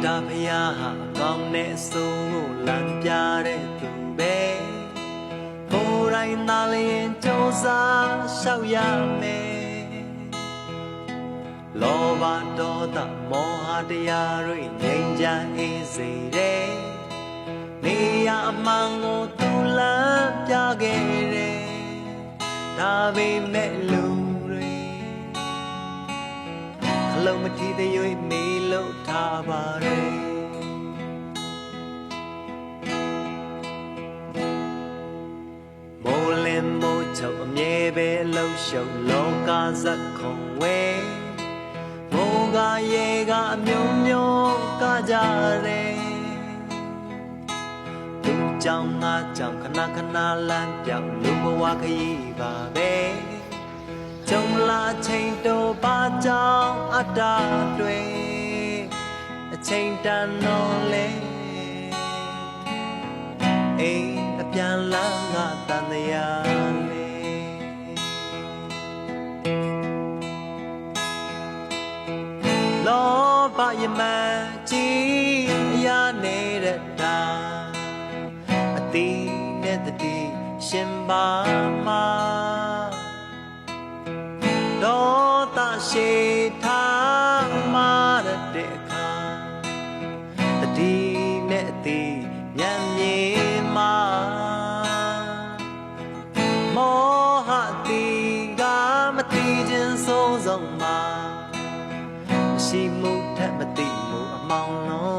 တာဖျားဟာကောင်းတဲ့အစိုးကိုလမ်းပြတဲ့သူပဲကိုယ်တိုင်သာလျင်ကြိုးစားရှောက်ရမယ်လောဘဒေါသမောဟတရားတွေငြိမ်းချမ်းအေးစေတယ်နေရအမှန်ကိုသူလမ်းပြခဲ့တယ်ဒါပေမဲ့လူတွေခလုံးမထီသေး၍မေးလို့ထားပါတယ်မိုးလင်းမိုးချုပ်အမြဲပဲလှုပ်ရှုပ်လောကဇက်ခုံဝဲမိုးကရေကအမျိုးမျိုးကကြတယ်သူကြောင့်ငါကြောင့်ခဏခဏလမ်းပြောင်းလူဘဝခရီးပါပဲကြုံလာချိန်တိုပါကြောင့်အတ္တတွေအချိန်တန်တော့လေအိမ်အပြန်လမ်းကတန်တရားလေလောဘယမကြီးအရာနေတဲ့တာအတိနဲ့တတိရှင်ပါမှာဒေါသရှိထားမှာတဲ့အခါတတိနဲ့အတိညံမြေမှာမောဟတိကမတိခြင်းဆုံးဆုံးမှာမရှိမှုထက်မတိမှုအမောင်လုံး